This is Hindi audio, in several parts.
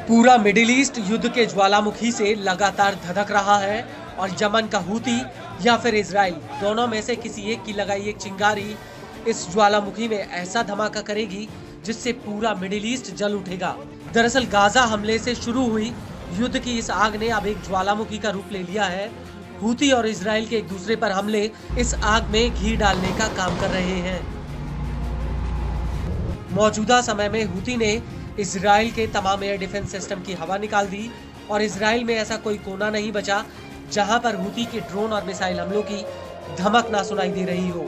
पूरा मिडिल ईस्ट युद्ध के ज्वालामुखी से लगातार धधक रहा है और यमन का हूती या फिर इजराइल, दोनों में से किसी एक की लगाई एक चिंगारी इस ज्वालामुखी में ऐसा धमाका करेगी जिससे पूरा मिडिल ईस्ट जल उठेगा। दरअसल गाजा हमले से शुरू हुई युद्ध की इस आग ने अब एक ज्वालामुखी का रूप ले लिया है। हूती और इजराइल के एक दूसरे पर हमले इस आग में घी डालने का काम कर रहे हैं। मौजूदा समय में हूती ने इजराइल के तमाम एयर डिफेंस सिस्टम की हवा निकाल दी और इजराइल में ऐसा कोई कोना नहीं बचा जहां पर हूती के ड्रोन और मिसाइल हमलों की धमक ना सुनाई दे रही हो।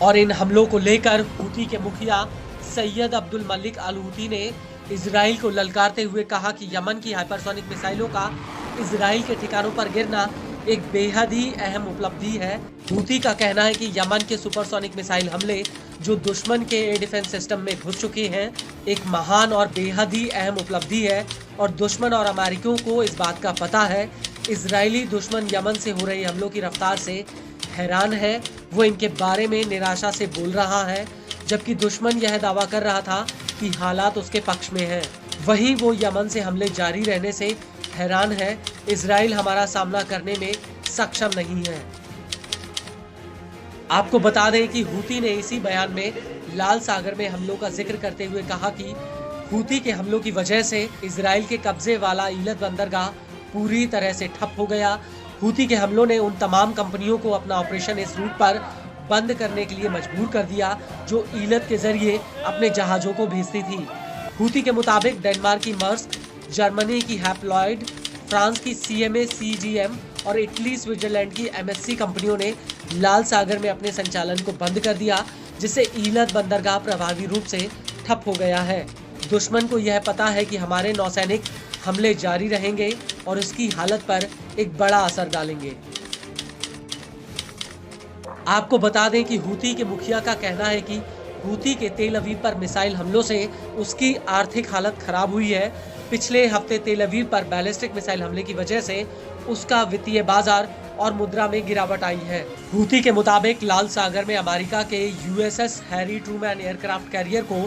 और इन हमलों को लेकर हूती के मुखिया सैयद अब्दुल मलिक अल हूती ने इजराइल को ललकारते हुए कहा कि यमन की हाइपरसोनिक मिसाइलों का इजराइल के ठिकानों पर गिरना एक बेहद ही अहम उपलब्धि है। हूती का कहना है कि यमन के सुपरसोनिक मिसाइल हमले जो दुश्मन के एयर डिफेंस सिस्टम में घुस चुके हैं एक महान और बेहद ही अहम उपलब्धि है और दुश्मन और अमेरिकियों को इस बात का पता है। इजरायली दुश्मन यमन से हो रहे हमलों की रफ्तार से हैरान है। वो इनके बारे में निराशा से बोल रहा है, जबकि दुश्मन यह दावा कर रहा था कि हालात उसके पक्ष में हैं। वहीं वो यमन से हमले जारी रहने से हैरान है। इजराइल हमारा सामना करने में सक्षम नहीं है। आपको बता दें कि हूती ने इसी बयान में लाल सागर में हमलों का जिक्र करते हुए कहा कि हूती के हमलों की वजह से इजराइल के कब्जे वाला ईलत बंदरगाह पूरी तरह से ठप हो गया। हूती के हमलों ने उन तमाम कंपनियों को अपना ऑपरेशन इस रूट पर बंद करने के लिए मजबूर कर दिया जो ईलत के जरिए अपने जहाजों को भेजती थी। हूती के मुताबिक डेनमार्क की मर्स्क, जर्मनी की हैप्लॉयड, फ्रांस की CMA CGM और इटली स्विट्जरलैंड की MSC कंपनियों ने लाल सागर में अपने संचालन को बंद कर दिया, जिससे ईलत बंदरगाह प्रभावी रूप से ठप हो गया है। दुश्मन को यह पता है कि हमारे नौसैनिक हमले जारी रहेंगे और उसकी हालत पर एक बड़ा असर डालेंगे। आपको बता दें कि हूती के मुखिया का कहना है कि हूती के तेल अवीव पर मिसाइल हमलों से उसकी आर्थिक हालत खराब हुई है। पिछले हफ्ते तेल अवीव पर बैलिस्टिक मिसाइल हमले की वजह से उसका वित्तीय बाजार और मुद्रा में गिरावट आई है। हूती के मुताबिक लाल सागर में अमेरिका के USS Harry Trueman aircraft carrier को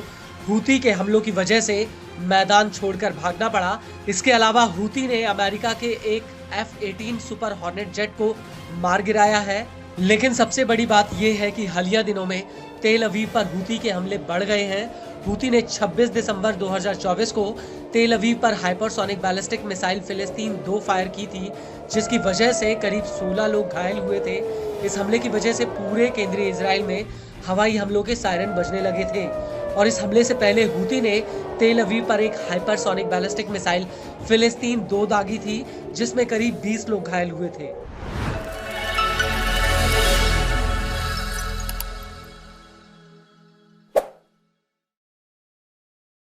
हूती के हमलों की वजह से मैदान छोड़कर भागना पड़ा। इसके अलावा हूती ने अमेरिका के एक F-18 सुपर हॉर्नेट जेट को मार गिराया है। लेकिन सबसे बड़ी बात यह है कि हालिया दिनों में तेल अवीव पर हूती के हमले बढ़ गए हैं। हूती ने 26 दिसंबर 2024 को तेल अवीव पर हाइपरसोनिक बैलिस्टिक मिसाइल फिलिस्तीन 2 फायर की थी, जिसकी वजह से करीब 16 लोग घायल हुए थे। इस हमले की वजह से पूरे केंद्रीय इजराइल में हवाई हमलों के सायरन बजने लगे थे और इस हमले से पहले हूती ने तेल अवीव पर एक हाइपरसोनिक बैलिस्टिक मिसाइल फिलिस्तीन 2 दागी थी, जिसमें करीब 20 लोग घायल हुए थे।